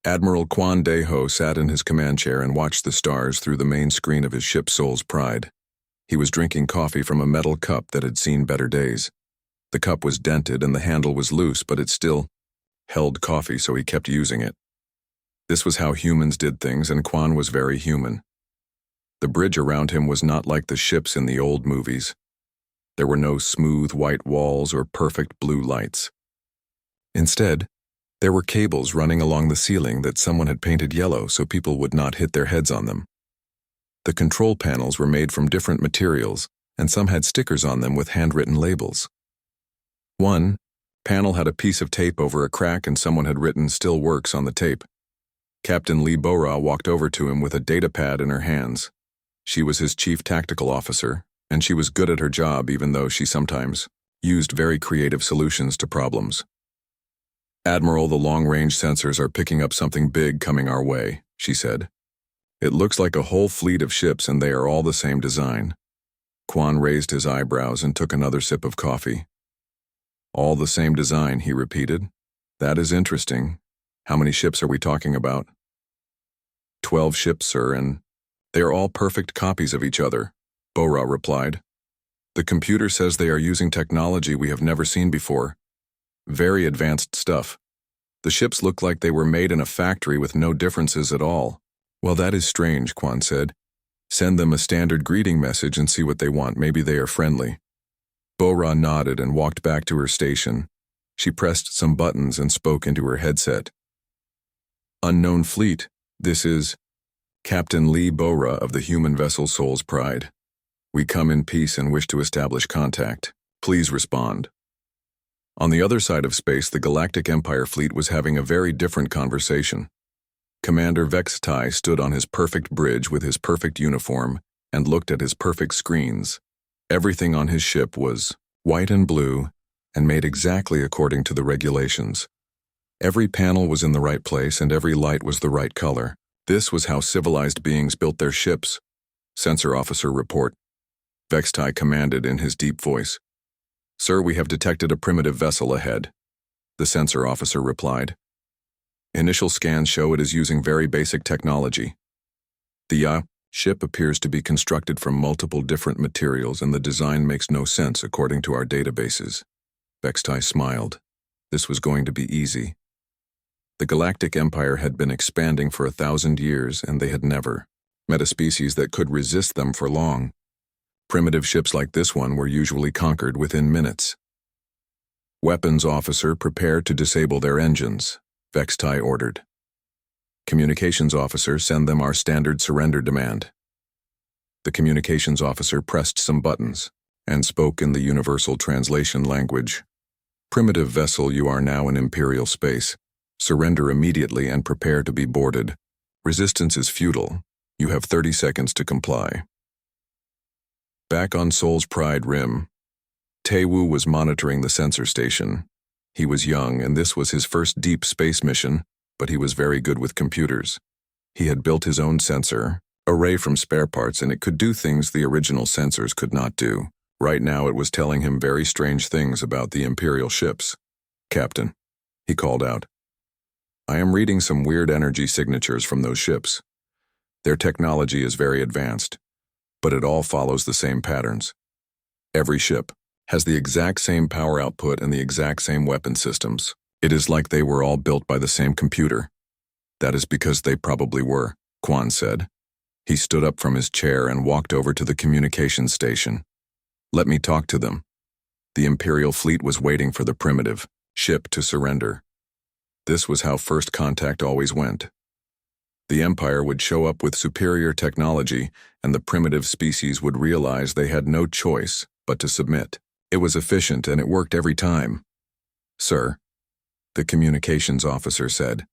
Admiral Quan Deho sat in his command chair and watched the stars through the main screen of his ship Soul's Pride. He was drinking coffee from a metal cup that had seen better days. The cup was dented and the handle was loose, but it still held coffee, so he kept using it. This was how humans did things, and Quan was very human. The bridge around him was not like the ships in the old movies. There were no smooth white walls or perfect blue lights. Instead, there were cables running along the ceiling that someone had painted yellow so people would not hit their heads on them. The control panels were made from different materials, and some had stickers on them with handwritten labels. One panel had a piece of tape over a crack, and someone had written "Still works" on the tape. Captain Lee Bora walked over to him with a data pad in her hands. She was his chief tactical officer, and she was good at her job, even though she sometimes used very creative solutions to problems. "Admiral, the long-range sensors are picking up something big coming our way," she said. "It looks like a whole fleet of ships, and they are all the same design." Quan raised his eyebrows and took another sip of coffee. "All the same design," he repeated. "That is interesting. How many ships are we talking about?" 12 ships, sir, and they are all perfect copies of each other," Bora replied. "The computer says they are using technology we have never seen before. Very advanced stuff. The ships look like they were made in a factory with no differences at all." "Well, that is strange," Quan said. "Send them a standard greeting message and see what they want. Maybe they are friendly." Bora nodded and walked back to her station. She pressed some buttons and spoke into her headset. "Unknown fleet, this is Captain Lee Bora of the human vessel Soul's Pride. We come in peace and wish to establish contact. Please respond." On the other side of space, the Galactic Empire fleet was having a very different conversation. Commander Vextai stood on his perfect bridge with his perfect uniform and looked at his perfect screens. Everything on his ship was white and blue and made exactly according to the regulations. Every panel was in the right place and every light was the right color. This was how civilized beings built their ships. "Sensor officer, report," Vextai commanded in his deep voice. "Sir, we have detected a primitive vessel ahead," the sensor officer replied. "Initial scans show it is using very basic technology. The ship appears to be constructed from multiple different materials, and the design makes no sense according to our databases." Vextai smiled. This was going to be easy. The Galactic Empire had been expanding for 1,000 years, and they had never met a species that could resist them for long. Primitive ships like this one were usually conquered within minutes. "Weapons officer, prepare to disable their engines," Vextai ordered. "Communications officer, send them our standard surrender demand." The communications officer pressed some buttons and spoke in the universal translation language. "Primitive vessel, you are now in Imperial space. Surrender immediately and prepare to be boarded. Resistance is futile. You have 30 seconds to comply." Back on Soul's Pride Rim, Taewoo was monitoring the sensor station. He was young, and this was his first deep space mission, but he was very good with computers. He had built his own sensor array from spare parts, and it could do things the original sensors could not do. Right now it was telling him very strange things about the Imperial ships. "Captain," he called out, "I am reading some weird energy signatures from those ships. Their technology is very advanced, but it all follows the same patterns. Every ship has the exact same power output and the exact same weapon systems. It is like they were all built by the same computer." "That is because they probably were," Quan said. He stood up from his chair and walked over to the communications station. "Let me talk to them." The Imperial fleet was waiting for the primitive ship to surrender. This was how first contact always went. The Empire would show up with superior technology, and the primitive species would realize they had no choice but to submit. It was efficient, and it worked every time. "Sir," the communications officer said,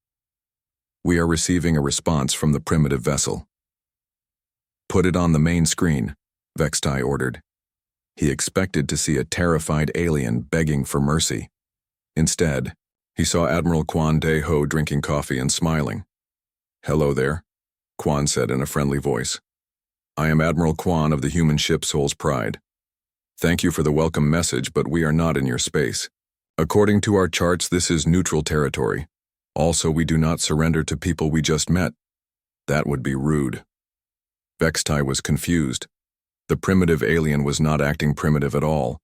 "we are receiving a response from the primitive vessel." "Put it on the main screen," Vextai ordered. He expected to see a terrified alien begging for mercy. Instead, he saw Admiral Quan Deho drinking coffee and smiling. "Hello there," Quan said in a friendly voice. "I am Admiral Quan of the human ship Soul's Pride. Thank you for the welcome message, but we are not in your space. According to our charts, this is neutral territory. Also, we do not surrender to people we just met. That would be rude. Vextai was confused. The primitive alien was not acting primitive at all.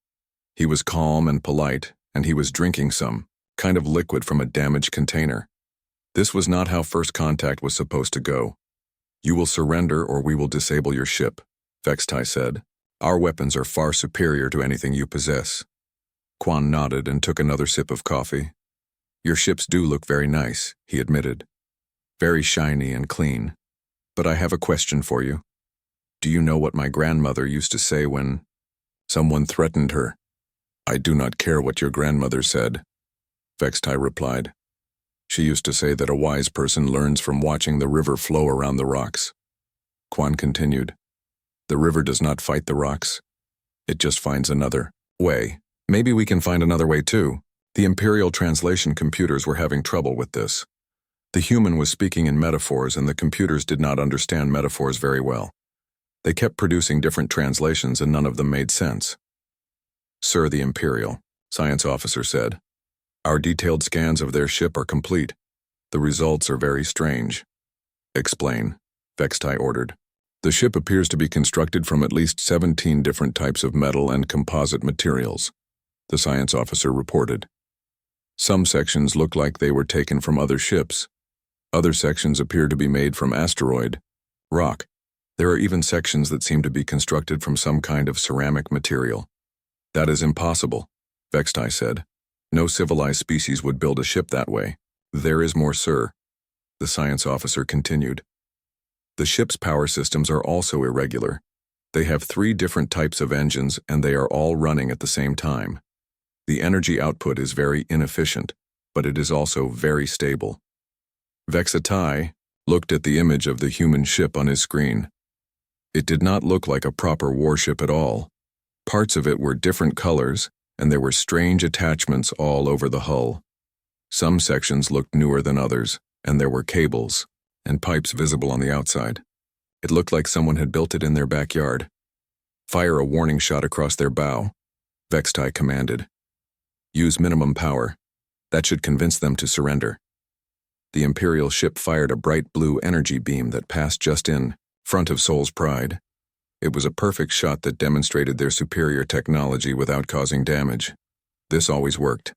He was calm and polite, and he was drinking some kind of liquid from a damaged container. This was not how first contact was supposed to go. You will surrender or we will disable your ship, Vextai said. Our weapons are far superior to anything you possess. Quan nodded and took another sip of coffee. Your ships do look very nice, he admitted. Very shiny and clean. But I have a question for you. Do you know what my grandmother used to say when someone threatened her? I do not care what your grandmother said, Vextai replied. She used to say that a wise person learns from watching the river flow around the rocks. Quan continued. The river does not fight the rocks. It just finds another way. Maybe we can find another way too. The Imperial translation computers were having trouble with this. The human was speaking in metaphors and the computers did not understand metaphors very well. They kept producing different translations and none of them made sense. Sir, the Imperial science officer said. Our detailed scans of their ship are complete. The results are very strange. Explain, Vextai ordered. The ship appears to be constructed from at least 17 different types of metal and composite materials, the science officer reported. Some sections look like they were taken from other ships. Other sections appear to be made from asteroid, rock. There are even sections that seem to be constructed from some kind of ceramic material. That is impossible, Vextai said. No civilized species would build a ship that way. There is more, sir, the science officer continued. The ship's power systems are also irregular. They have 3 different types of engines and they are all running at the same time. The energy output is very inefficient, but it is also very stable. Vextai looked at the image of the human ship on his screen. It did not look like a proper warship at all. Parts of it were different colors, and there were strange attachments all over the hull. Some sections looked newer than others, and there were cables and pipes visible on the outside. It looked like someone had built it in their backyard. Fire a warning shot across their bow, Vextai commanded. Use minimum power. That should convince them to surrender. The Imperial ship fired a bright blue energy beam that passed just in front of Soul's Pride. It was a perfect shot that demonstrated their superior technology without causing damage. This always worked.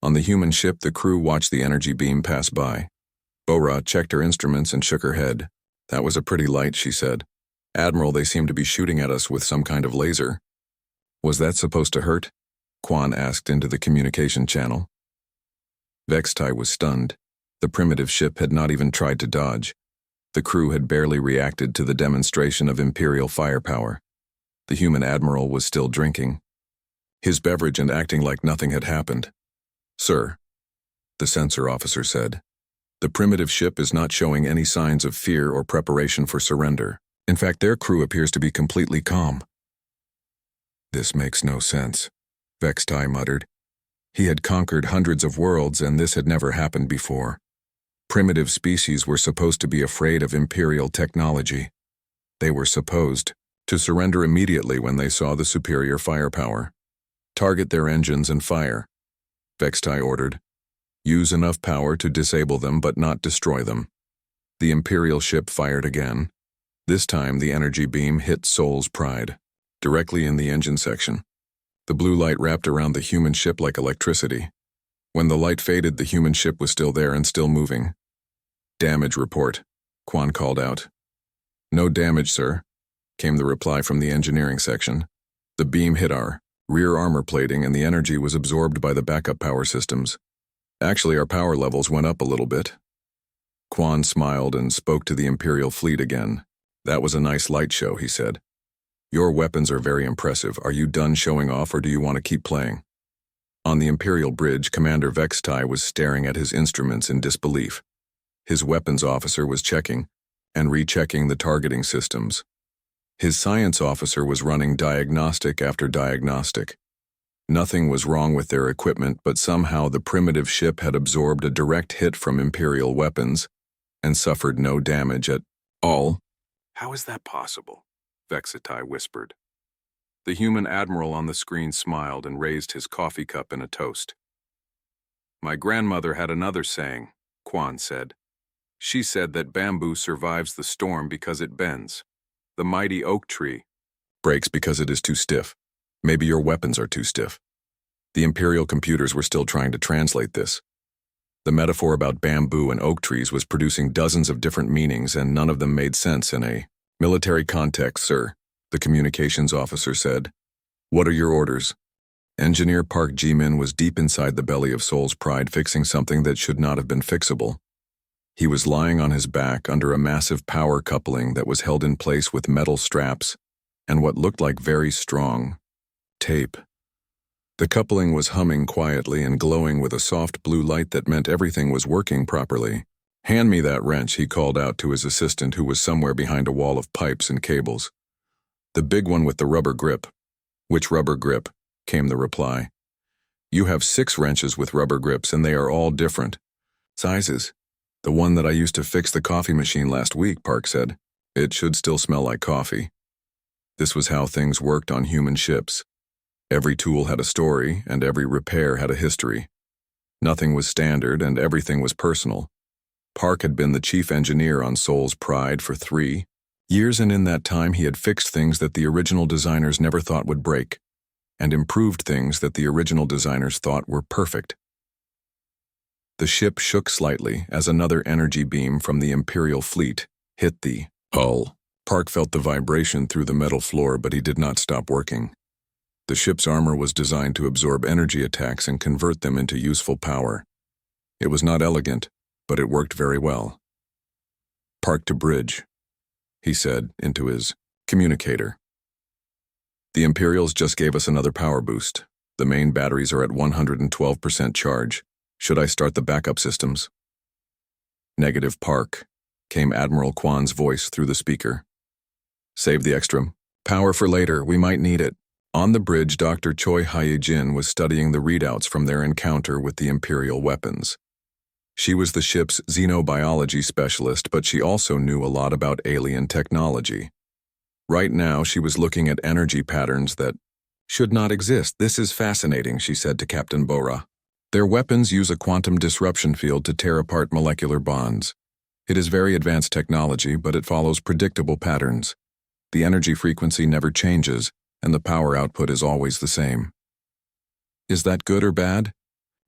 On the human ship, the crew watched the energy beam pass by. Bora checked her instruments and shook her head. That was a pretty light, she said. Admiral, they seem to be shooting at us with some kind of laser. Was that supposed to hurt? Quan asked into the communication channel. Vextai was stunned. The primitive ship had not even tried to dodge. The crew had barely reacted to the demonstration of Imperial firepower. The human admiral was still drinking his beverage and acting like nothing had happened. Sir, the sensor officer said, the primitive ship is not showing any signs of fear or preparation for surrender. In fact, their crew appears to be completely calm. This makes no sense, Vextai muttered. He had conquered hundreds of worlds and this had never happened before. Primitive species were supposed to be afraid of Imperial technology. They were supposed to surrender immediately when they saw the superior firepower. Target their engines and fire, Vextai ordered. Use enough power to disable them but not destroy them. The Imperial ship fired again. This time the energy beam hit Soul's Pride, directly in the engine section. The blue light wrapped around the human ship like electricity. When the light faded, the human ship was still there and still moving. Damage report, Quan called out. No damage, sir, came the reply from the engineering section. The beam hit our rear armor plating and the energy was absorbed by the backup power systems. Actually, our power levels went up a little bit. Quan smiled and spoke to the Imperial fleet again. That was a nice light show, he said. Your weapons are very impressive. Are you done showing off or do you want to keep playing? On the Imperial bridge, Commander Vextai was staring at his instruments in disbelief. His weapons officer was checking and rechecking the targeting systems. His science officer was running diagnostic after diagnostic. Nothing was wrong with their equipment, but somehow the primitive ship had absorbed a direct hit from Imperial weapons and suffered no damage at all. How is that possible? Vextai whispered. The human admiral on the screen smiled and raised his coffee cup in a toast. My grandmother had another saying, Quan said. She said that bamboo survives the storm because it bends. The mighty oak tree breaks because it is too stiff. Maybe your weapons are too stiff. The Imperial computers were still trying to translate this. The metaphor about bamboo and oak trees was producing dozens of different meanings, and none of them made sense in a military context, sir, the communications officer said. What are your orders? Engineer Park Ji-min was deep inside the belly of Soul's Pride fixing something that should not have been fixable. He was lying on his back under a massive power coupling that was held in place with metal straps and what looked like very strong tape. The coupling was humming quietly and glowing with a soft blue light that meant everything was working properly. Hand me that wrench, he called out to his assistant who was somewhere behind a wall of pipes and cables. The big one with the rubber grip. Which rubber grip? Came the reply. You have 6 wrenches with rubber grips and they are all different sizes. The one that I used to fix the coffee machine last week, Park said. It should still smell like coffee. This was how things worked on human ships. Every tool had a story and every repair had a history. Nothing was standard and everything was personal. Park had been the chief engineer on Soul's Pride for 3 years, and in that time he had fixed things that the original designers never thought would break, and improved things that the original designers thought were perfect. The ship shook slightly as another energy beam from the Imperial fleet hit the hull. Park felt the vibration through the metal floor, but he did not stop working. The ship's armor was designed to absorb energy attacks and convert them into useful power. It was not elegant, but it worked very well. Park to bridge, he said into his communicator. The Imperials just gave us another power boost. The main batteries are at 112% charge. Should I start the backup systems? Negative, Park, came Admiral Kwan's voice through the speaker. Save the extra power for later, we might need it. On the bridge, Dr. Choi Hyejin was studying the readouts from their encounter with the Imperial weapons. She was the ship's xenobiology specialist, but she also knew a lot about alien technology. Right now, she was looking at energy patterns that should not exist. This is fascinating, she said to Captain Bora. Their weapons use a quantum disruption field to tear apart molecular bonds. It is very advanced technology, but it follows predictable patterns. The energy frequency never changes, and the power output is always the same. Is that good or bad?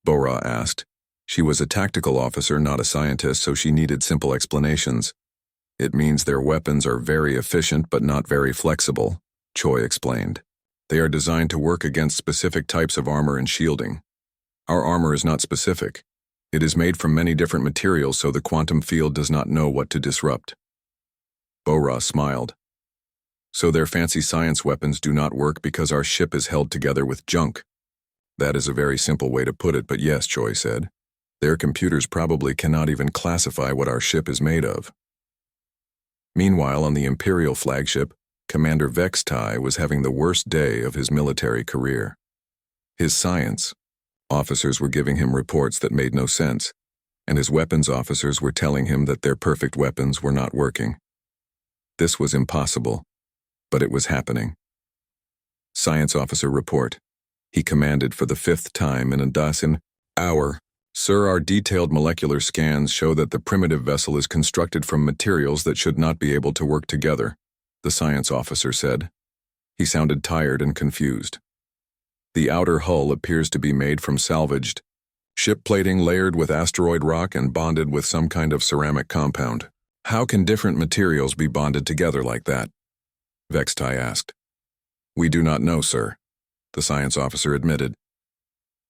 Bora asked. She was a tactical officer, not a scientist, so she needed simple explanations. It means their weapons are very efficient but not very flexible, Choi explained. They are designed to work against specific types of armor and shielding. Our armor is not specific. It is made from many different materials, so the quantum field does not know what to disrupt. Bora smiled. So their fancy science weapons do not work because our ship is held together with junk. That is a very simple way to put it, but yes, Choi said. Their computers probably cannot even classify what our ship is made of. Meanwhile, on the Imperial flagship, Commander Vextai was having the worst day of his military career. His science officers were giving him reports that made no sense, and his weapons officers were telling him that their perfect weapons were not working. This was impossible, but it was happening. Science officer report. He commanded for the 5th time in a dozen hour. Sir, our detailed molecular scans show that the primitive vessel is constructed from materials that should not be able to work together, the science officer said. He sounded tired and confused. The outer hull appears to be made from salvaged ship plating layered with asteroid rock and bonded with some kind of ceramic compound. How can different materials be bonded together like that? Vextai asked. We do not know, sir, the science officer admitted.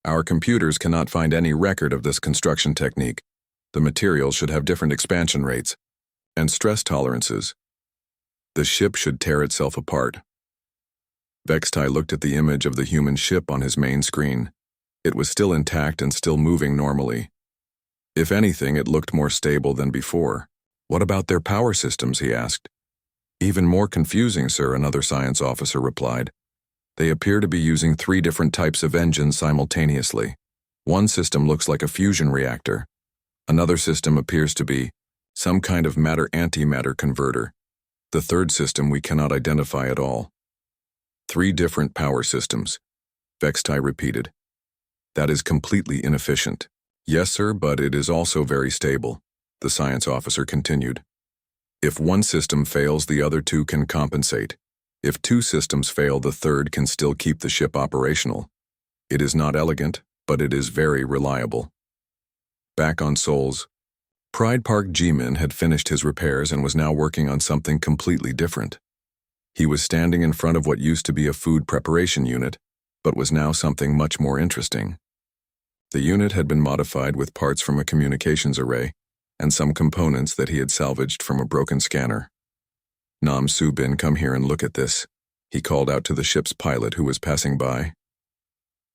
Our computers cannot find any record of this construction technique. The materials should have different expansion rates and stress tolerances. The ship should tear itself apart. Vextai looked at the image of the human ship on his main screen. It was still intact and still moving normally. If anything, it looked more stable than before. What about their power systems, he asked. Even more confusing, sir, another science officer replied. They appear to be using 3 different types of engines simultaneously. One system looks like a fusion reactor. Another system appears to be some kind of matter-antimatter converter. The third system we cannot identify at all. 3 different power systems, Vextai repeated. That is completely inefficient. Yes, sir, but it is also very stable, the science officer continued. If one system fails, the other two can compensate. If two systems fail, the third can still keep the ship operational. It is not elegant, but it is very reliable. Back on Souls, Pride Park G-Min had finished his repairs and was now working on something completely different. He was standing in front of what used to be a food preparation unit, but was now something much more interesting. The unit had been modified with parts from a communications array and some components that he had salvaged from a broken scanner. Nam Su-bin, come here and look at this, he called out to the ship's pilot who was passing by.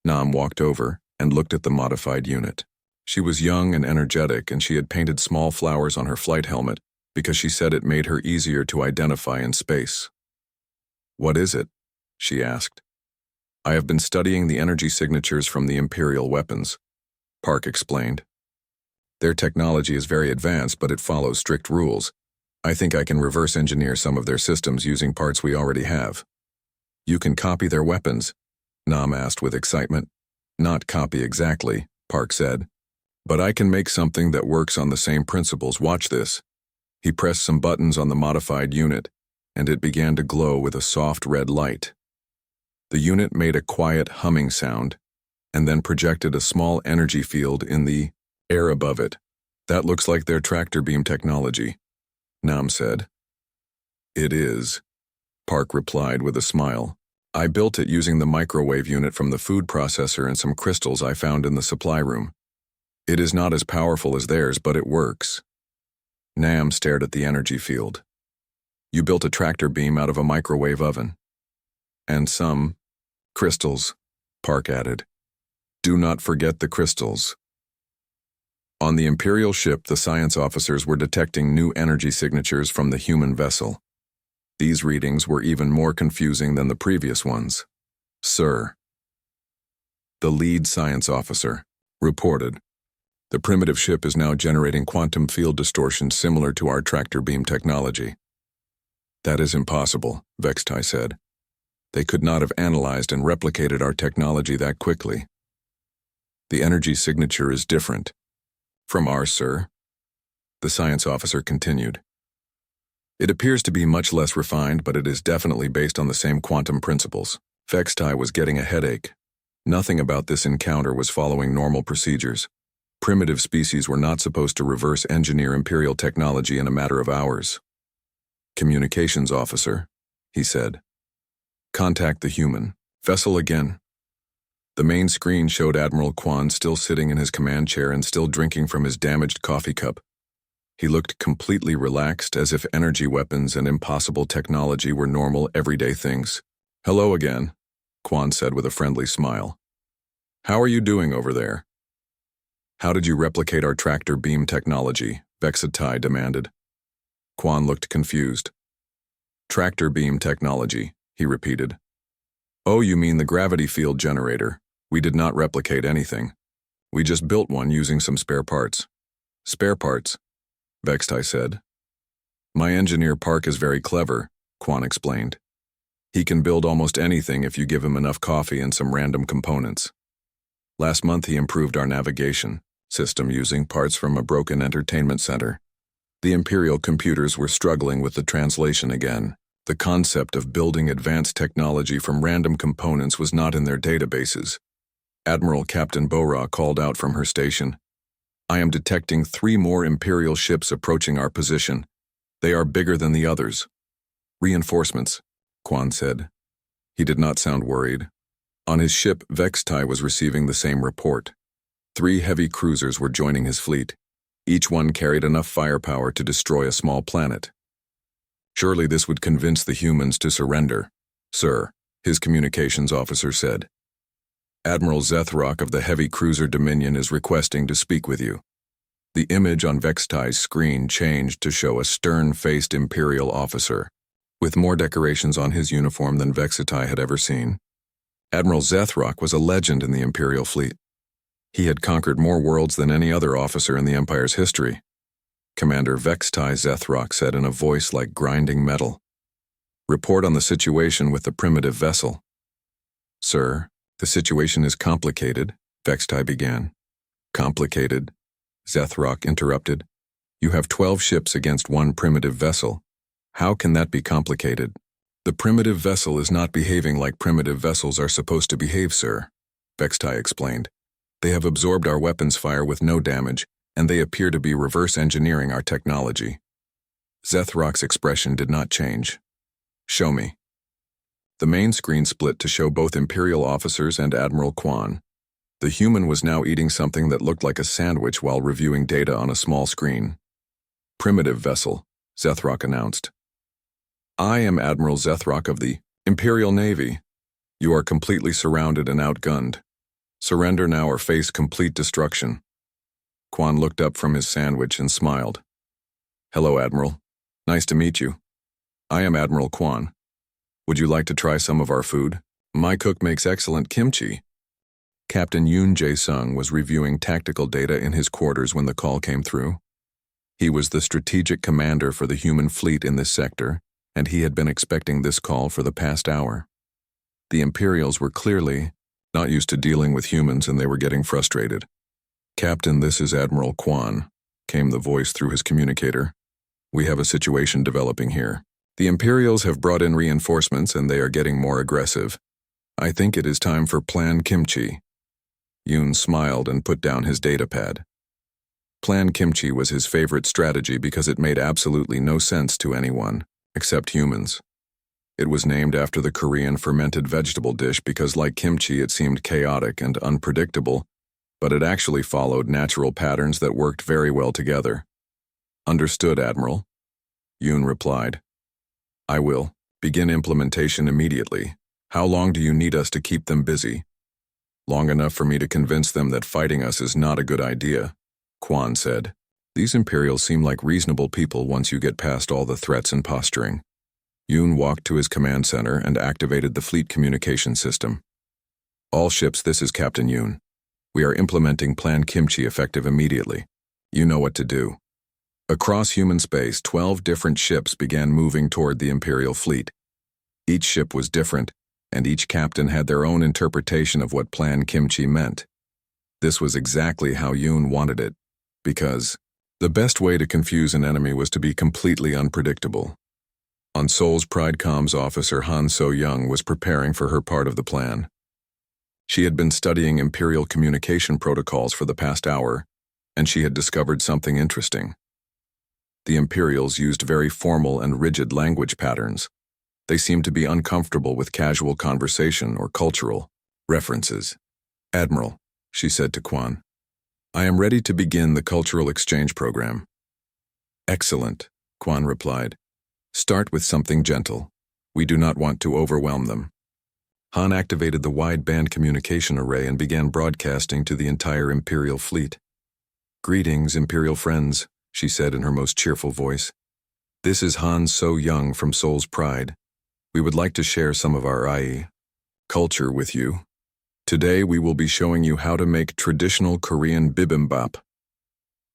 Nam walked over and looked at the modified unit. She was young and energetic, and she had painted small flowers on her flight helmet because she said it made her easier to identify in space. What is it? She asked. I have been studying the energy signatures from the Imperial weapons, Park explained. Their technology is very advanced, but it follows strict rules. I think I can reverse engineer some of their systems using parts we already have. You can copy their weapons? Nam asked with excitement. Not copy exactly, Park said. But I can make something that works on the same principles. Watch this. He pressed some buttons on the modified unit, and it began to glow with a soft red light. The unit made a quiet humming sound, and then projected a small energy field in the air above it. That looks like their tractor beam technology, Nam said. It is, Park replied with a smile. I built it using the microwave unit from the food processor and some crystals I found in the supply room. It is not as powerful as theirs, but it works. Nam stared at the energy field. You built a tractor beam out of a microwave oven. And some crystals, Park added. Do not forget the crystals. On the Imperial ship, the science officers were detecting new energy signatures from the human vessel. These readings were even more confusing than the previous ones. Sir, the lead science officer reported. The primitive ship is now generating quantum field distortion similar to our tractor beam technology. That is impossible, Vextai said. They could not have analyzed and replicated our technology that quickly. The energy signature is different. From ours, sir, the science officer continued. It appears to be much less refined, but it is definitely based on the same quantum principles. Vextai was getting a headache. Nothing about this encounter was following normal procedures. Primitive species were not supposed to reverse engineer Imperial technology in a matter of hours. Communications officer, he said. Contact the human vessel again. The main screen showed Admiral Quan still sitting in his command chair and still drinking from his damaged coffee cup. He looked completely relaxed, as if energy weapons and impossible technology were normal, everyday things. Hello again, Quan said with a friendly smile. How are you doing over there? How did you replicate our tractor beam technology? Vexatai demanded. Quan looked confused. Tractor beam technology, he repeated. Oh, you mean the gravity field generator. We did not replicate anything. We just built one using some spare parts. Spare parts, Vextai said. My engineer Park is very clever, Quan explained. He can build almost anything if you give him enough coffee and some random components. Last month he improved our navigation system using parts from a broken entertainment center. The Imperial computers were struggling with the translation again. The concept of building advanced technology from random components was not in their databases. Admiral Captain Bora called out from her station. I am detecting 3 more Imperial ships approaching our position. They are bigger than the others. Reinforcements, Quan said. He did not sound worried. On his ship, Vextai was receiving the same report. 3 heavy cruisers were joining his fleet. Each one carried enough firepower to destroy a small planet. Surely this would convince the humans to surrender, sir, his communications officer said. Admiral Zethrock of the heavy cruiser Dominion is requesting to speak with you. The image on Vextai's screen changed to show a stern-faced Imperial officer, with more decorations on his uniform than Vexatai had ever seen. Admiral Zethrock was a legend in the Imperial fleet. He had conquered more worlds than any other officer in the Empire's history. Commander Vextai Zethrock said in a voice like grinding metal. Report on the situation with the primitive vessel. Sir, the situation is complicated, Vextai began. Complicated, Zethrock interrupted. You have 12 ships against one primitive vessel. How can that be complicated? The primitive vessel is not behaving like primitive vessels are supposed to behave, sir, Vextai explained. They have absorbed our weapons fire with no damage, and they appear to be reverse engineering our technology. Zethrock's expression did not change. Show me. The main screen split to show both Imperial officers and Admiral Quan. The human was now eating something that looked like a sandwich while reviewing data on a small screen. Primitive vessel, Zethrock announced. I am Admiral Zethrock of the Imperial Navy. You are completely surrounded and outgunned. Surrender now or face complete destruction. Quan looked up from his sandwich and smiled. Hello, Admiral. Nice to meet you. I am Admiral Quan. Would you like to try some of our food? My cook makes excellent kimchi. Captain Yoon Jae-sung was reviewing tactical data in his quarters when the call came through. He was the strategic commander for the human fleet in this sector, and he had been expecting this call for the past hour. The Imperials were clearly not used to dealing with humans, and they were getting frustrated. Captain, this is Admiral Quan, came the voice through his communicator. We have a situation developing here. The Imperials have brought in reinforcements and they are getting more aggressive. I think it is time for Plan Kimchi. Yoon smiled and put down his datapad. Plan Kimchi was his favorite strategy because it made absolutely no sense to anyone, except humans. It was named after the Korean fermented vegetable dish because, like kimchi, it seemed chaotic and unpredictable, but it actually followed natural patterns that worked very well together. Understood, Admiral. Yoon replied. I will. Begin implementation immediately. How long do you need us to keep them busy? Long enough for me to convince them that fighting us is not a good idea, Quan said. These Imperials seem like reasonable people once you get past all the threats and posturing. Yoon walked to his command center and activated the fleet communication system. All ships, this is Captain Yoon. We are implementing Plan Kimchi effective immediately. You know what to do. Across human space, 12 different ships began moving toward the Imperial fleet. Each ship was different, and each captain had their own interpretation of what Plan Kimchi meant. This was exactly how Yoon wanted it, because the best way to confuse an enemy was to be completely unpredictable. On Seoul's Pride Comms officer Han So-young was preparing for her part of the plan. She had been studying Imperial communication protocols for the past hour, and she had discovered something interesting. The Imperials used very formal and rigid language patterns. They seemed to be uncomfortable with casual conversation or cultural references. Admiral, she said to Quan, I am ready to begin the cultural exchange program. Excellent, Quan replied. Start with something gentle. We do not want to overwhelm them. Han activated the wideband communication array and began broadcasting to the entire Imperial fleet. Greetings, Imperial friends, she said in her most cheerful voice. This is Han So-young from Seoul's Pride. We would like to share some of our culture with you. Today we will be showing you how to make traditional Korean bibimbap.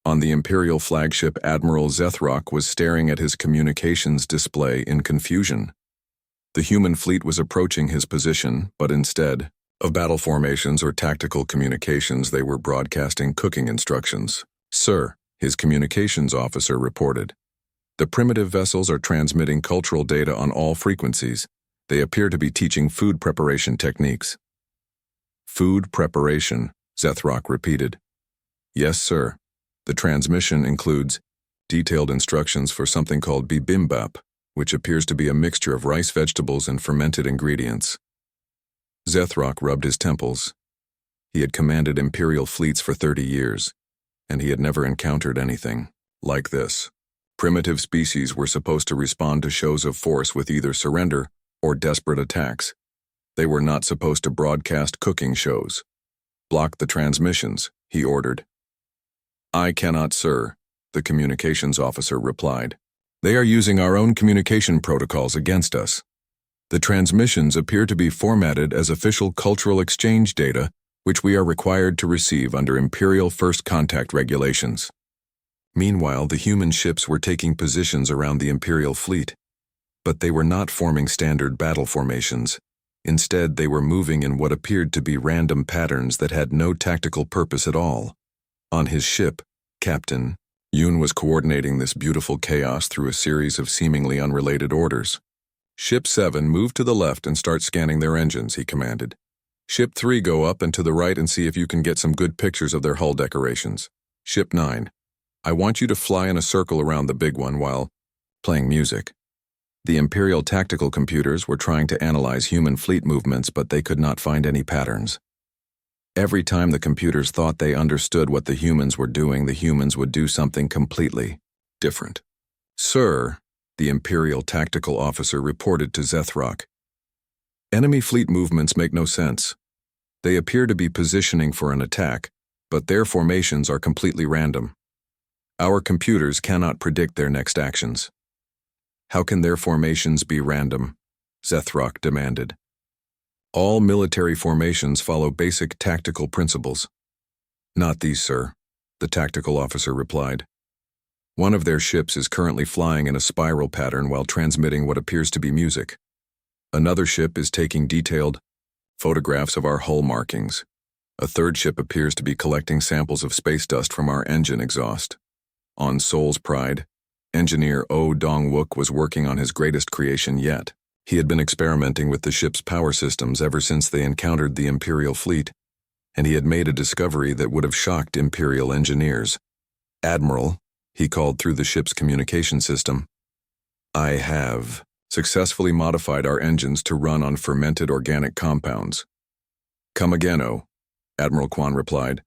On the Imperial flagship, Admiral Zethrock was staring at his communications display in confusion. The human fleet was approaching his position, but instead of battle formations or tactical communications, they were broadcasting cooking instructions. Sir, his communications officer reported. The primitive vessels are transmitting cultural data on all frequencies. They appear to be teaching food preparation techniques. Food preparation, Zethrock repeated. Yes, sir. The transmission includes detailed instructions for something called bibimbap, which appears to be a mixture of rice, vegetables, and fermented ingredients. Zethrock rubbed his temples. He had commanded Imperial fleets for 30 years, and he had never encountered anything like this. Primitive species were supposed to respond to shows of force with either surrender or desperate attacks. They were not supposed to broadcast cooking shows. Block the transmissions, he ordered. I cannot, sir, the communications officer replied. They are using our own communication protocols against us. The transmissions appear to be formatted as official cultural exchange data, which we are required to receive under Imperial First Contact regulations. Meanwhile, the human ships were taking positions around the Imperial fleet. But they were not forming standard battle formations. Instead, they were moving in what appeared to be random patterns that had no tactical purpose at all. On his ship, Captain Yoon was coordinating this beautiful chaos through a series of seemingly unrelated orders. Ship 7, move to the left and start scanning their engines, he commanded. Ship 3, go up and to the right and see if you can get some good pictures of their hull decorations. Ship 9, I want you to fly in a circle around the big one while playing music. The Imperial tactical computers were trying to analyze human fleet movements, but they could not find any patterns. Every time the computers thought they understood what the humans were doing, the humans would do something completely different. Sir, the Imperial tactical officer reported to Zethrock. Enemy fleet movements make no sense. They appear to be positioning for an attack, but their formations are completely random. Our computers cannot predict their next actions. How can their formations be random? Zethrock demanded. All military formations follow basic tactical principles. Not these, sir, the tactical officer replied. One of their ships is currently flying in a spiral pattern while transmitting what appears to be music. Another ship is taking detailed photographs of our hull markings. A third ship appears to be collecting samples of space dust from our engine exhaust. On Seoul's Pride, engineer Oh Dong-wook was working on his greatest creation yet. He had been experimenting with the ship's power systems ever since they encountered the Imperial fleet, and he had made a discovery that would have shocked Imperial engineers. Admiral, he called through the ship's communication system, I have successfully modified our engines to run on fermented organic compounds. Come again, Oh, Admiral Kwan replied.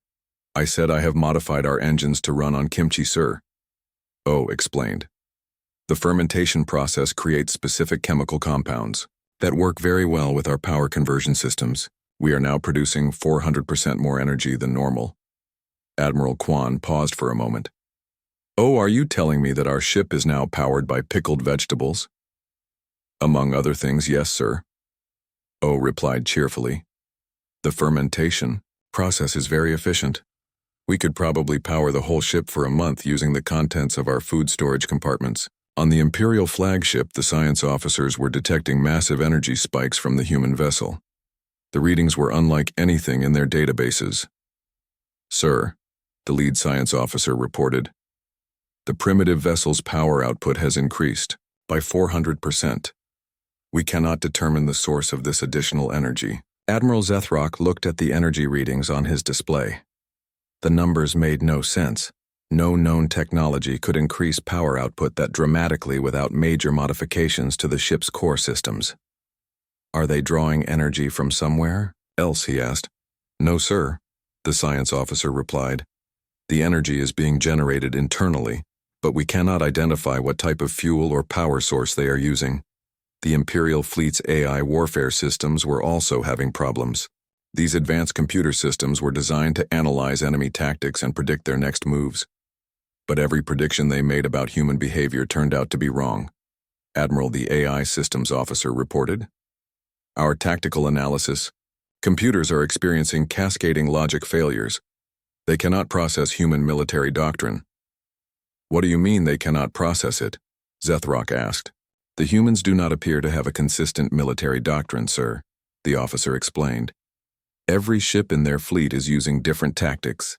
I said I have modified our engines to run on kimchi, sir. Oh explained. The fermentation process creates specific chemical compounds that work very well with our power conversion systems. We are now producing 400% more energy than normal. Admiral Kwan paused for a moment. Oh, are you telling me that our ship is now powered by pickled vegetables? Among other things, yes, sir. Oh replied cheerfully. The fermentation process is very efficient. We could probably power the whole ship for a month using the contents of our food storage compartments. On the Imperial flagship, the science officers were detecting massive energy spikes from the human vessel. The readings were unlike anything in their databases. Sir, the lead science officer reported, the primitive vessel's power output has increased by 400%. We cannot determine the source of this additional energy. Admiral Zethrock looked at the energy readings on his display. The numbers made no sense. No known technology could increase power output that dramatically without major modifications to the ship's core systems. Are they drawing energy from somewhere else, he asked. No, sir, the science officer replied. The energy is being generated internally, but we cannot identify what type of fuel or power source they are using. The Imperial fleet's AI warfare systems were also having problems. These advanced computer systems were designed to analyze enemy tactics and predict their next moves. But every prediction they made about human behavior turned out to be wrong. Admiral, the AI systems officer, reported. Our tactical analysis. Computers are experiencing cascading logic failures. They cannot process human military doctrine. What do you mean they cannot process it? Zethrock asked. The humans do not appear to have a consistent military doctrine, sir, the officer explained. Every ship in their fleet is using different tactics.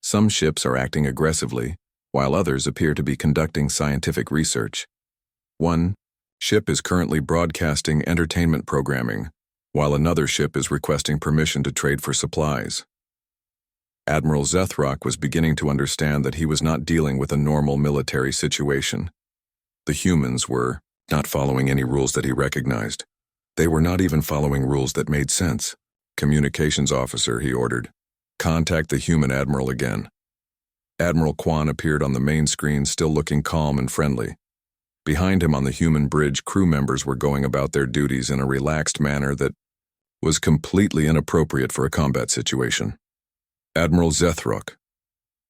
Some ships are acting aggressively, while others appear to be conducting scientific research. One ship is currently broadcasting entertainment programming, while another ship is requesting permission to trade for supplies. Admiral Zethrock was beginning to understand that he was not dealing with a normal military situation. The humans were not following any rules that he recognized. They were not even following rules that made sense. Communications officer, he ordered. Contact the human admiral again. Admiral Kwan appeared on the main screen, still looking calm and friendly. Behind him on the human bridge, crew members were going about their duties in a relaxed manner that was completely inappropriate for a combat situation. Admiral Zethrock,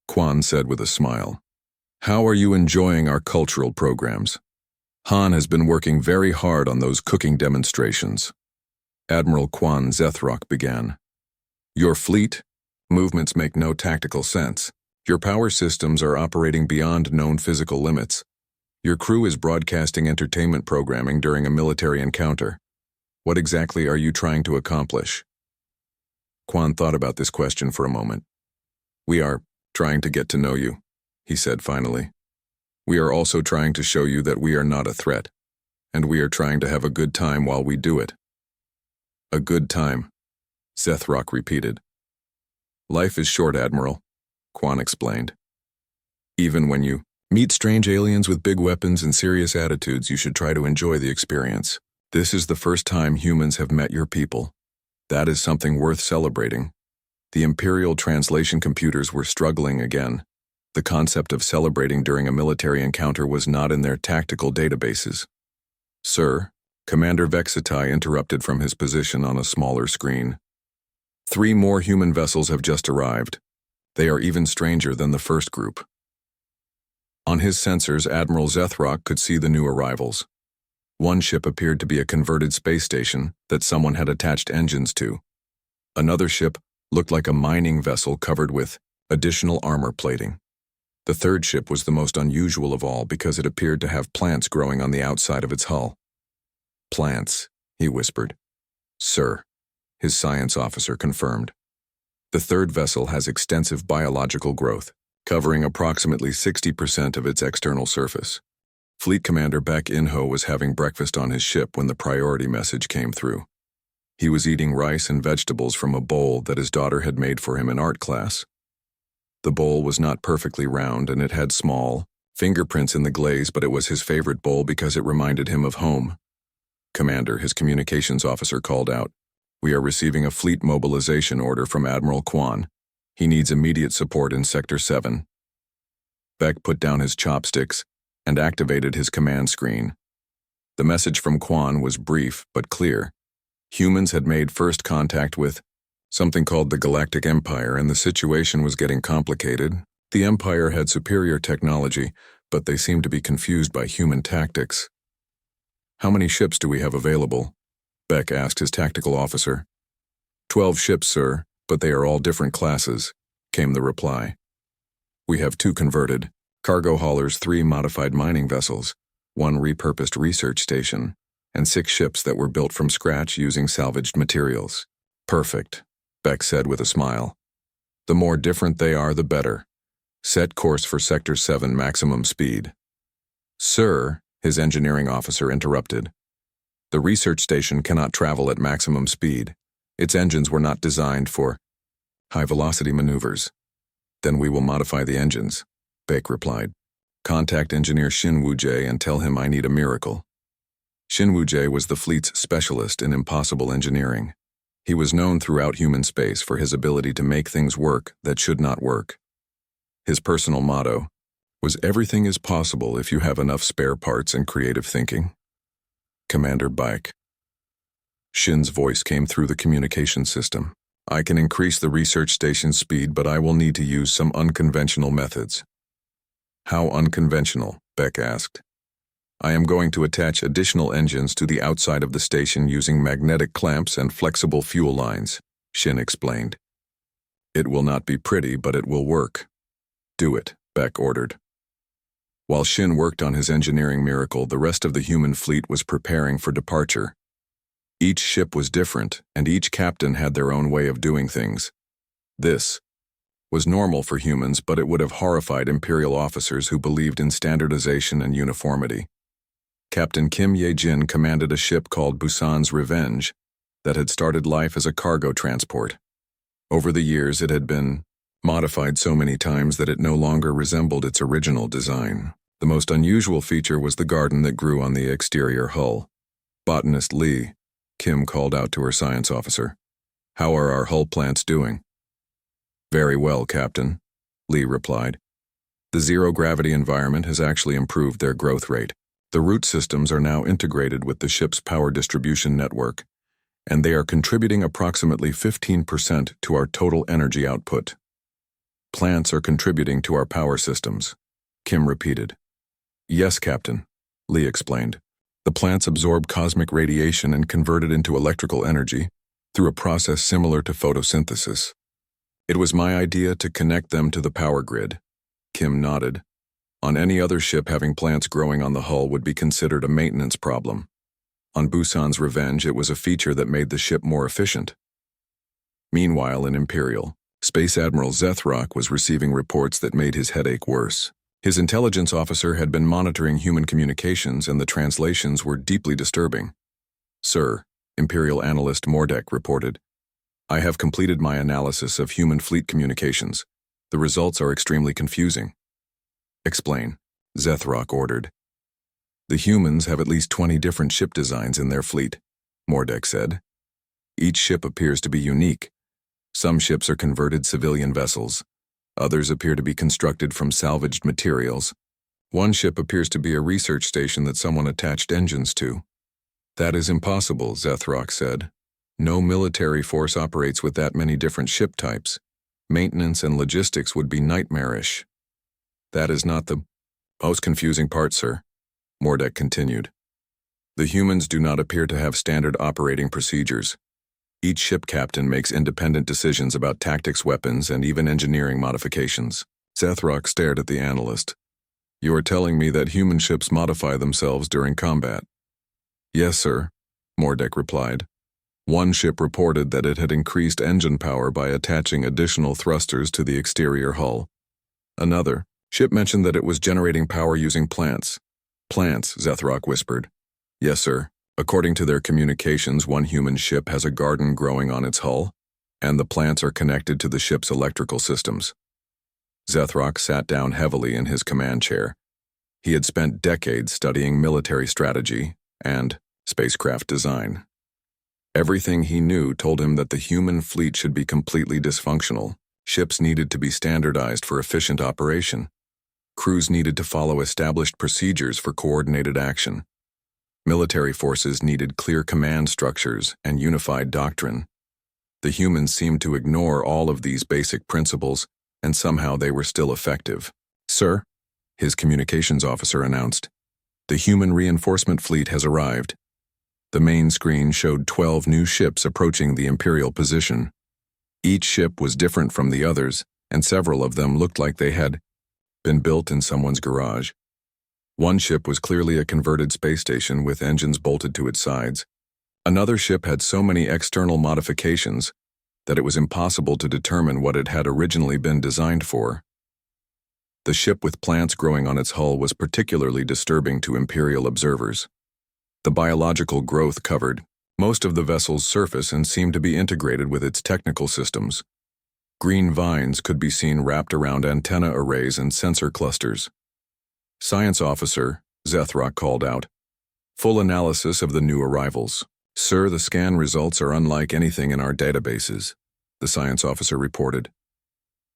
Kwan said with a smile. How are you enjoying our cultural programs? Han has been working very hard on those cooking demonstrations. Admiral Kwan Zethrock began. Your fleet movements make no tactical sense. Your power systems are operating beyond known physical limits. Your crew is broadcasting entertainment programming during a military encounter. What exactly are you trying to accomplish? Kwan thought about this question for a moment. We are Trying to get to know you, he said finally. We are also trying to show you that we are not a threat, and we are trying to have a good time while we do it. A good time, Zethrock repeated. Life is short, Admiral, Quan explained. Even when you meet strange aliens with big weapons and serious attitudes, you should try to enjoy the experience. This is the first time humans have met your people. That is something worth celebrating. The Imperial translation computers were struggling again. The concept of celebrating during a military encounter was not in their tactical databases. Sir, Commander Vexitai interrupted from his position on a smaller screen. 3 more human vessels have just arrived. They are even stranger than the first group. On his sensors, Admiral Zethrock could see the new arrivals. One ship appeared to be a converted space station that someone had attached engines to. Another ship looked like a mining vessel covered with additional armor plating. The third ship was the most unusual of all because it appeared to have plants growing on the outside of its hull. Plants, he whispered. Sir, his science officer confirmed. The third vessel has extensive biological growth, covering approximately 60% of its external surface. Fleet Commander Beck Inho was having breakfast on his ship when the priority message came through. He was eating rice and vegetables from a bowl that his daughter had made for him in art class. The bowl was not perfectly round and it had small fingerprints in the glaze, but it was his favorite bowl because it reminded him of home. Commander, his communications officer called out, We are receiving a fleet mobilization order from Admiral Quan. He needs immediate support in Sector 7. Beck put down his chopsticks and activated his command screen. The message from Quan was brief but clear. Humans had made first contact with something called the Galactic Empire, and the situation was getting complicated. The Empire had superior technology, but they seemed to be confused by human tactics. How many ships do we have available? Beck asked his tactical officer. 12 ships, sir, but they are all different classes, came the reply. We have 2 converted cargo haulers, 3 modified mining vessels, 1 repurposed research station, and 6 ships that were built from scratch using salvaged materials. Perfect, Beck said with a smile. The more different they are, the better. Set course for Sector 7 maximum speed. Sir, his engineering officer interrupted. The research station cannot travel at maximum speed. Its engines were not designed for high-velocity maneuvers. Then we will modify the engines, Beck replied. Contact engineer Shin Woo-jae and tell him I need a miracle. Shin Woo-jae was the fleet's specialist in impossible engineering. He was known throughout human space for his ability to make things work that should not work. His personal motto was, everything is possible if you have enough spare parts and creative thinking. Commander Beck. Shin's voice came through the communication system. I can increase the research station's speed, but I will need to use some unconventional methods. How unconventional? Beck asked. I am going to attach additional engines to the outside of the station using magnetic clamps and flexible fuel lines, Shin explained. It will not be pretty, but it will work. Do it, Beck ordered. While Shin worked on his engineering miracle, the rest of the human fleet was preparing for departure. Each ship was different, and each captain had their own way of doing things. This was normal for humans, but it would have horrified Imperial officers who believed in standardization and uniformity. Captain Kim Ye-jin commanded a ship called Busan's Revenge that had started life as a cargo transport. Over the years, it had been modified so many times that it no longer resembled its original design. The most unusual feature was the garden that grew on the exterior hull. Botanist Lee, Kim called out to her science officer. How are our hull plants doing? Very well, Captain, Lee replied. The zero-gravity environment has actually improved their growth rate. The root systems are now integrated with the ship's power distribution network, and they are contributing approximately 15% to our total energy output. Plants are contributing to our power systems, Kim repeated. Yes, Captain, Lee explained. The plants absorb cosmic radiation and convert it into electrical energy through a process similar to photosynthesis. It was my idea to connect them to the power grid. Kim nodded. On any other ship, having plants growing on the hull would be considered a maintenance problem. On Busan's Revenge, it was a feature that made the ship more efficient. Meanwhile, in Imperial, Space Admiral Zethrock was receiving reports that made his headache worse. His intelligence officer had been monitoring human communications, and the translations were deeply disturbing. "Sir," Imperial Analyst Mordek reported, "I have completed my analysis of human fleet communications. The results are extremely confusing." "Explain," Zethrock ordered. "The humans have at least 20 different ship designs in their fleet," Mordek said. "Each ship appears to be unique. Some ships are converted civilian vessels. Others appear to be constructed from salvaged materials. One ship appears to be a research station that someone attached engines to." "That is impossible," Zethrock said. "No military force operates with that many different ship types. Maintenance and logistics would be nightmarish." "That is not the most confusing part, sir," Mordek continued. "The humans do not appear to have standard operating procedures. Each ship captain makes independent decisions about tactics, weapons, and even engineering modifications." Zethrock stared at the analyst. "You are telling me that human ships modify themselves during combat?" "Yes, sir," Mordek replied. "One ship reported that it had increased engine power by attaching additional thrusters to the exterior hull. Another ship mentioned that it was generating power using plants." "Plants," Zethrock whispered. "Yes, sir. According to their communications, one human ship has a garden growing on its hull, and the plants are connected to the ship's electrical systems." Zethrock sat down heavily in his command chair. He had spent decades studying military strategy and spacecraft design. Everything he knew told him that the human fleet should be completely dysfunctional. Ships needed to be standardized for efficient operation. Crews needed to follow established procedures for coordinated action. Military forces needed clear command structures and unified doctrine. The humans seemed to ignore all of these basic principles, and somehow they were still effective. "Sir," his communications officer announced, "the human reinforcement fleet has arrived." The main screen showed 12 new ships approaching the Imperial position. Each ship was different from the others, and several of them looked like they had been built in someone's garage. One ship was clearly a converted space station with engines bolted to its sides. Another ship had so many external modifications that it was impossible to determine what it had originally been designed for. The ship with plants growing on its hull was particularly disturbing to Imperial observers. The biological growth covered most of the vessel's surface and seemed to be integrated with its technical systems. Green vines could be seen wrapped around antenna arrays and sensor clusters. "Science officer," Zethrock called out. "Full analysis of the new arrivals." "Sir, the scan results are unlike anything in our databases," the science officer reported.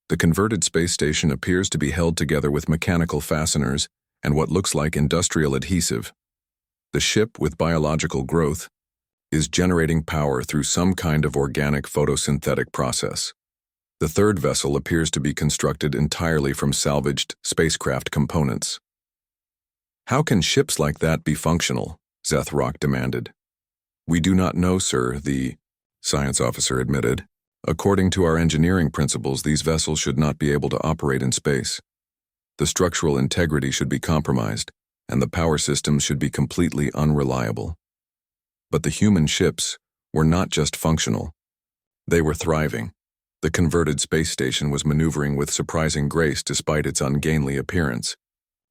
"The converted space station appears to be held together with mechanical fasteners and what looks like industrial adhesive. The ship with biological growth is generating power through some kind of organic photosynthetic process. The third vessel appears to be constructed entirely from salvaged spacecraft components." "How can ships like that be functional?" Zethrock demanded. "We do not know, sir," the science officer admitted. "According to our engineering principles, these vessels should not be able to operate in space. The structural integrity should be compromised, and the power systems should be completely unreliable." But the human ships were not just functional. They were thriving. The converted space station was maneuvering with surprising grace despite its ungainly appearance.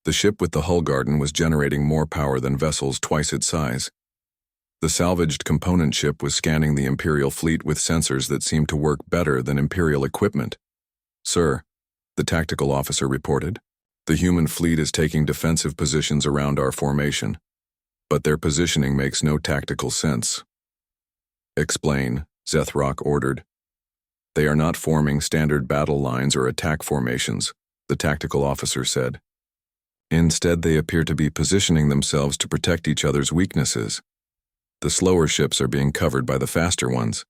The ship with the hull garden was generating more power than vessels twice its size. The salvaged component ship was scanning the Imperial fleet with sensors that seemed to work better than Imperial equipment. "Sir," the tactical officer reported, "the human fleet is taking defensive positions around our formation, but their positioning makes no tactical sense." "Explain," Zethrock ordered. "They are not forming standard battle lines or attack formations," the tactical officer said. "Instead, they appear to be positioning themselves to protect each other's weaknesses. The slower ships are being covered by the faster ones.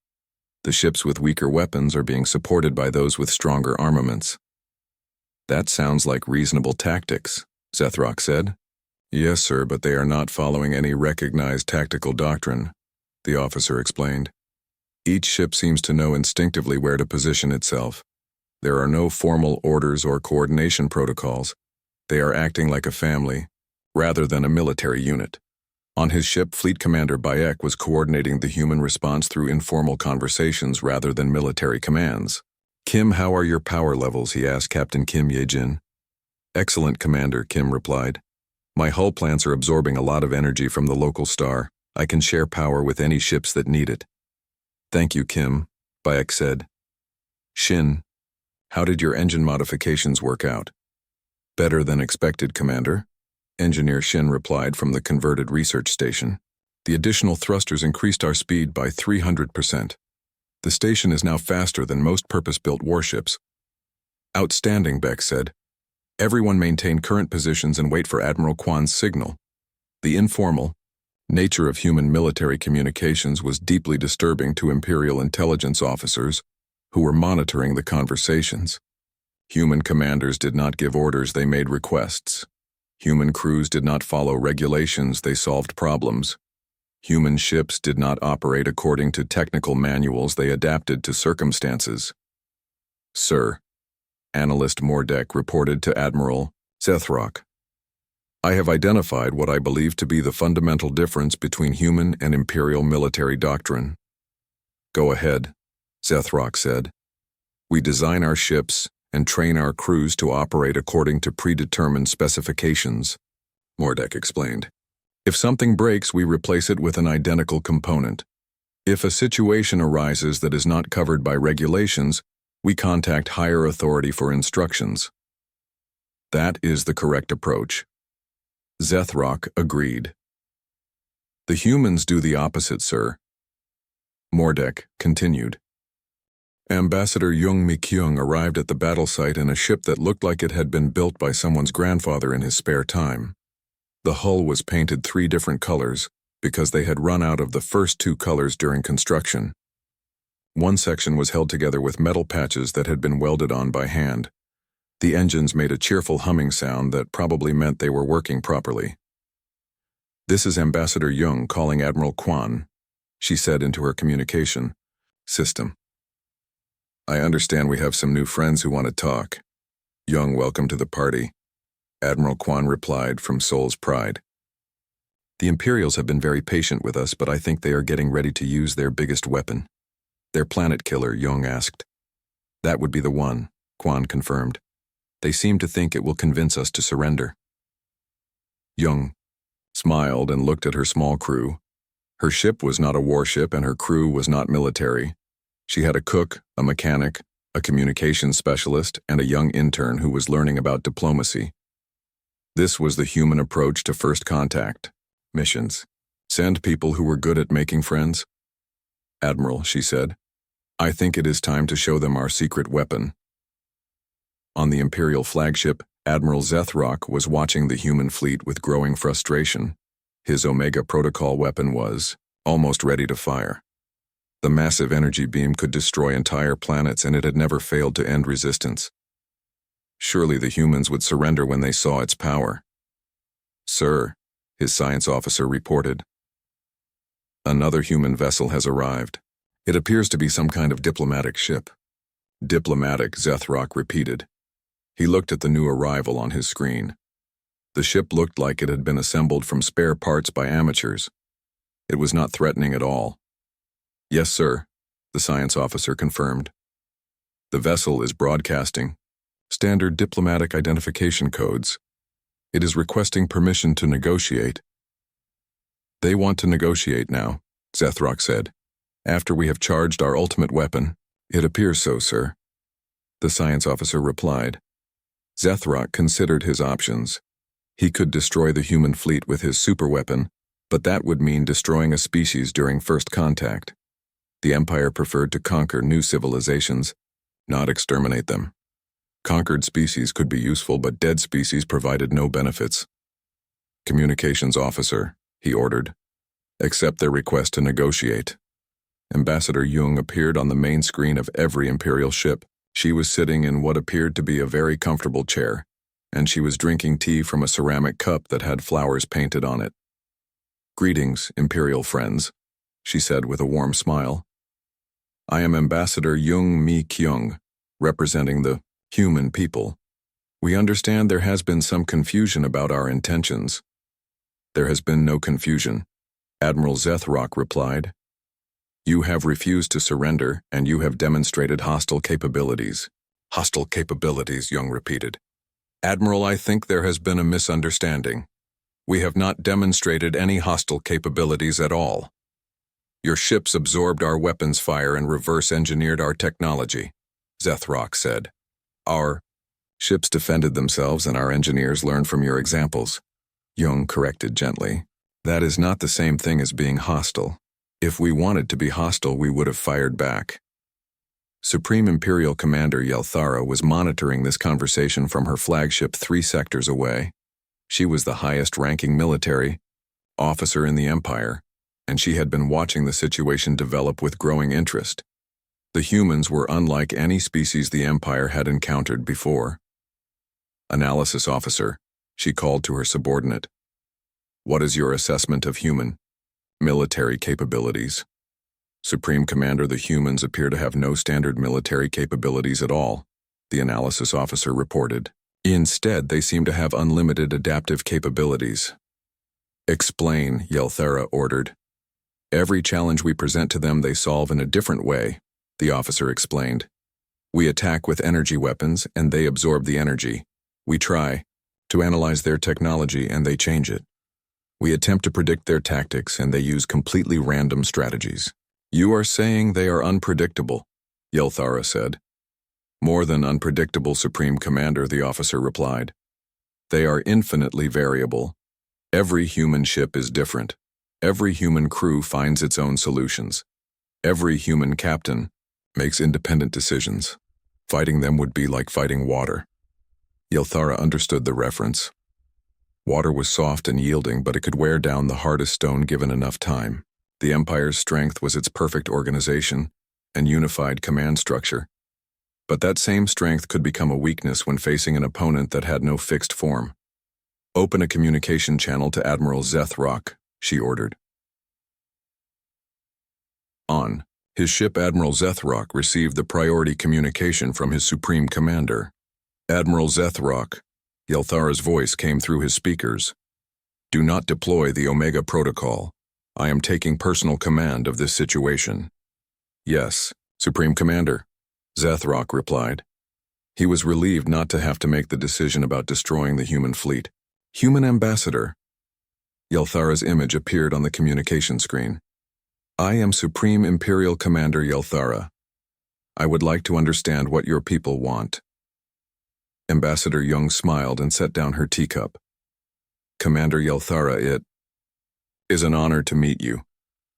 The ships with weaker weapons are being supported by those with stronger armaments." "That sounds like reasonable tactics," Zethrock said. "Yes, sir, but they are not following any recognized tactical doctrine," the officer explained. "Each ship seems to know instinctively where to position itself. There are no formal orders or coordination protocols. They are acting like a family, rather than a military unit." On his ship, Fleet Commander Bayek was coordinating the human response through informal conversations rather than military commands. Kim, how are your power levels? He asked Captain Kim Ye-jin. Excellent, Commander, Kim replied. My hull plants are absorbing a lot of energy from the local star. I can share power with any ships that need it. Thank you, Kim, Bayek said. Shin, how did your engine modifications work out? Better than expected, Commander, Engineer Shin replied from the converted research station. The additional thrusters increased our speed by 300%. The station is now faster than most purpose-built warships. Outstanding, Beck said. Everyone maintain current positions and wait for Admiral Kwan's signal. The informal nature of human military communications was deeply disturbing to Imperial intelligence officers who were monitoring the conversations. Human commanders did not give orders, they made requests. Human crews did not follow regulations, they solved problems. Human ships did not operate according to technical manuals, they adapted to circumstances. Sir, Analyst Mordek reported to Admiral Zethrock. I have identified what I believe to be the fundamental difference between human and Imperial military doctrine. Go ahead, Zethrock said. We design our ships and train our crews to operate according to predetermined specifications, Mordek explained. If something breaks, we replace it with an identical component. If a situation arises that is not covered by regulations, we contact higher authority for instructions. That is the correct approach. Zethrock agreed. The humans do the opposite, sir. Mordek continued. Ambassador Jung Mi-kyung arrived at the battle site in a ship that looked like it had been built by someone's grandfather in his spare time. The hull was painted 3 different colors because they had run out of the first 2 colors during construction. One section was held together with metal patches that had been welded on by hand. The engines made a cheerful humming sound that probably meant they were working properly. This is Ambassador Jung calling Admiral Kwan, she said into her communication system. I understand we have some new friends who want to talk. Jung, welcome to the party, Admiral Kwan replied from Seoul's Pride. The Imperials have been very patient with us, but I think they are getting ready to use their biggest weapon. Their planet killer, Jung asked. That would be the one, Kwan confirmed. They seem to think it will convince us to surrender. Jung smiled and looked at her small crew. Her ship was not a warship and her crew was not military. She had a cook, a mechanic, a communications specialist, and a young intern who was learning about diplomacy. This was the human approach to first contact missions. Send people who were good at making friends. Admiral, she said, I think it is time to show them our secret weapon. On the Imperial flagship, Admiral Zethrock was watching the human fleet with growing frustration. His Omega Protocol weapon was almost ready to fire. The massive energy beam could destroy entire planets, and it had never failed to end resistance. Surely the humans would surrender when they saw its power. Sir, his science officer reported. Another human vessel has arrived. It appears to be some kind of diplomatic ship. Diplomatic, Zethrock repeated. He looked at the new arrival on his screen. The ship looked like it had been assembled from spare parts by amateurs. It was not threatening at all. Yes, sir, the science officer confirmed. The vessel is broadcasting standard diplomatic identification codes. It is requesting permission to negotiate. They want to negotiate now, Zethrock said. After we have charged our ultimate weapon. It appears so, sir, the science officer replied. Zethrock considered his options. He could destroy the human fleet with his superweapon, but that would mean destroying a species during first contact. The Empire preferred to conquer new civilizations, not exterminate them. Conquered species could be useful, but dead species provided no benefits. Communications officer, he ordered. Accept their request to negotiate. Ambassador Jung appeared on the main screen of every Imperial ship. She was sitting in what appeared to be a very comfortable chair, and she was drinking tea from a ceramic cup that had flowers painted on it. Greetings, Imperial friends, she said with a warm smile. I am Ambassador Jung Mi-kyung, representing the human people. We understand there has been some confusion about our intentions. There has been no confusion, Admiral Zethrock replied. You have refused to surrender, and you have demonstrated hostile capabilities. Hostile capabilities, Young repeated. Admiral, I think there has been a misunderstanding. We have not demonstrated any hostile capabilities at all. Your ships absorbed our weapons fire and reverse-engineered our technology, Zethrock said. Our ships defended themselves and our engineers learned from your examples, Young corrected gently. That is not the same thing as being hostile. If we wanted to be hostile, we would have fired back. Supreme Imperial Commander Yelthara was monitoring this conversation from her flagship 3 sectors away. She was the highest-ranking military officer in the Empire, and she had been watching the situation develop with growing interest. The humans were unlike any species the Empire had encountered before. Analysis Officer, she called to her subordinate. What is your assessment of human military capabilities? Supreme Commander, the humans appear to have no standard military capabilities at all, the analysis officer reported. Instead, they seem to have unlimited adaptive capabilities. Explain, Yelthara ordered. Every challenge we present to them they solve in a different way, the officer explained. We attack with energy weapons and they absorb the energy. We try to analyze their technology and they change it. We attempt to predict their tactics and they use completely random strategies. You are saying they are unpredictable, Yelthara said. More than unpredictable, Supreme Commander, the officer replied. They are infinitely variable. Every human ship is different. Every human crew finds its own solutions. Every human captain makes independent decisions. Fighting them would be like fighting water. Yelthara understood the reference. Water was soft and yielding, but it could wear down the hardest stone given enough time. The Empire's strength was its perfect organization and unified command structure. But that same strength could become a weakness when facing an opponent that had no fixed form. Open a communication channel to Admiral Zethrock, she ordered. On his ship, Admiral Zethrock received the priority communication from his Supreme Commander. Admiral Zethrock, Yelthara's voice came through his speakers. Do not deploy the Omega Protocol. I am taking personal command of this situation. Yes, Supreme Commander, Zethrock replied. He was relieved not to have to make the decision about destroying the human fleet. Human Ambassador. Yelthara's image appeared on the communication screen. I am Supreme Imperial Commander Yelthara. I would like to understand what your people want. Ambassador Young smiled and set down her teacup. Commander Yelthara, it is an honor to meet you.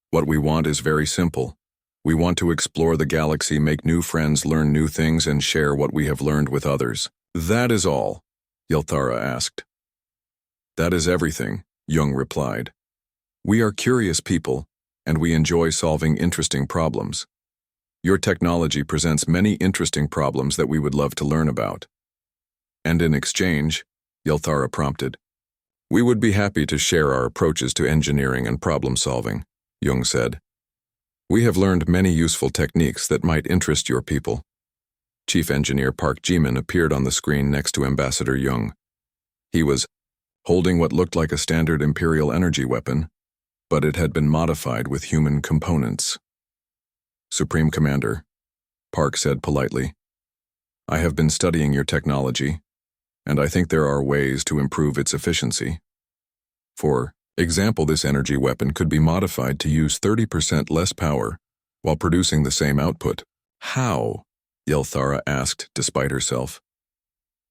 What we want is very simple. We want to explore the galaxy, make new friends, learn new things, and share what we have learned with others. That is all, Yelthara asked. That is everything, Young replied. We are curious people, and we enjoy solving interesting problems. Your technology presents many interesting problems that we would love to learn about. And in exchange, Yelthara prompted, we would be happy to share our approaches to engineering and problem solving, Young said. We have learned many useful techniques that might interest your people. Chief Engineer Park Jimin appeared on the screen next to Ambassador Young. He was holding what looked like a standard Imperial energy weapon, but it had been modified with human components. Supreme Commander, Park said politely, I have been studying your technology, and I think there are ways to improve its efficiency. For example, this energy weapon could be modified to use 30% less power while producing the same output. How? Yelthara asked, despite herself.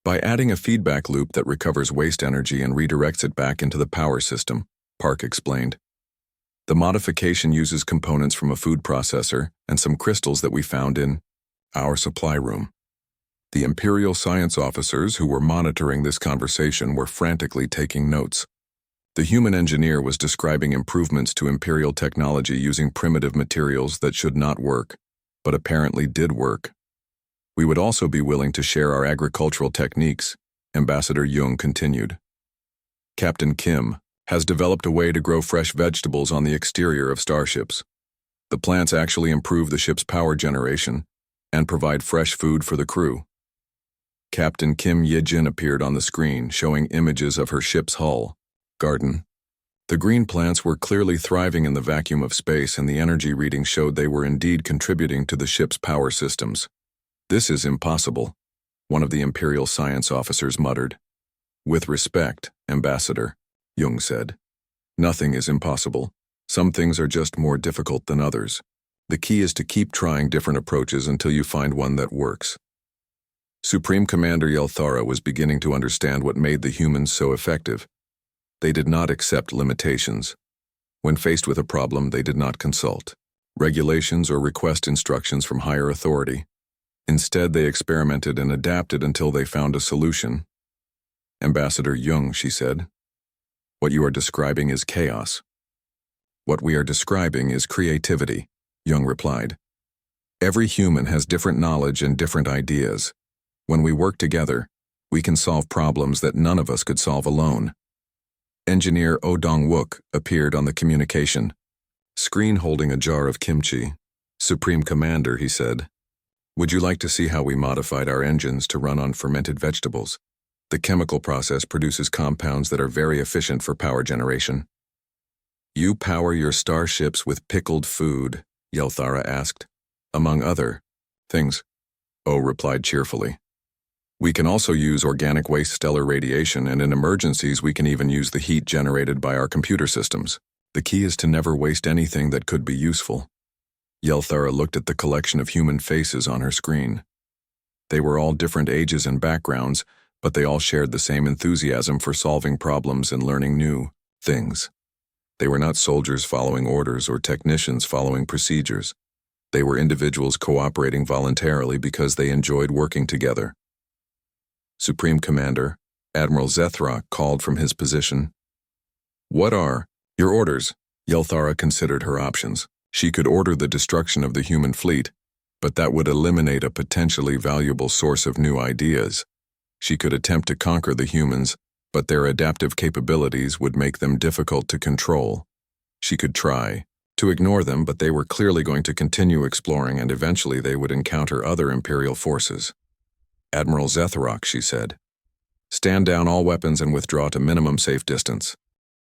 By adding a feedback loop that recovers waste energy and redirects it back into the power system, Park explained. The modification uses components from a food processor and some crystals that we found in our supply room. The Imperial science officers who were monitoring this conversation were frantically taking notes. The human engineer was describing improvements to Imperial technology using primitive materials that should not work, but apparently did work. We would also be willing to share our agricultural techniques, Ambassador Jung continued. Captain Kim has developed a way to grow fresh vegetables on the exterior of starships. The plants actually improve the ship's power generation and provide fresh food for the crew. Captain Kim Yejin appeared on the screen, showing images of her ship's hull, garden, The green plants were clearly thriving in the vacuum of space, and the energy reading showed they were indeed contributing to the ship's power systems. "This is impossible," one of the Imperial science officers muttered. "With respect, Ambassador," Jung said. "Nothing is impossible. Some things are just more difficult than others. The key is to keep trying different approaches until you find one that works." Supreme Commander Yelthara was beginning to understand what made the humans so effective. They did not accept limitations. When faced with a problem, they did not consult regulations or request instructions from higher authority. Instead, they experimented and adapted until they found a solution. "Ambassador Jung," she said, "what you are describing is chaos." "What we are describing is creativity," Jung replied. "Every human has different knowledge and different ideas. When we work together, we can solve problems that none of us could solve alone." Engineer Oh Dong-wook appeared on the communication screen holding a jar of kimchi. "Supreme Commander," he said, "would you like to see how we modified our engines to run on fermented vegetables? The chemical process produces compounds that are very efficient for power generation." "You power your starships with pickled food?" Yelthara asked. "Among other things," Oh replied cheerfully. "We can also use organic waste stellar radiation, and in emergencies we can even use the heat generated by our computer systems. The key is to never waste anything that could be useful." Yelthara looked at the collection of human faces on her screen. They were all different ages and backgrounds, but they all shared the same enthusiasm for solving problems and learning new things. They were not soldiers following orders or technicians following procedures. They were individuals cooperating voluntarily because they enjoyed working together. Supreme Commander, Admiral Zethrock called from his position. "What are your orders?" Yelthara considered her options. She could order the destruction of the human fleet, but that would eliminate a potentially valuable source of new ideas. She could attempt to conquer the humans, but their adaptive capabilities would make them difficult to control. She could try to ignore them, but they were clearly going to continue exploring, and eventually they would encounter other Imperial forces. "Admiral Zethrock," she said, "stand down all weapons and withdraw to minimum safe distance."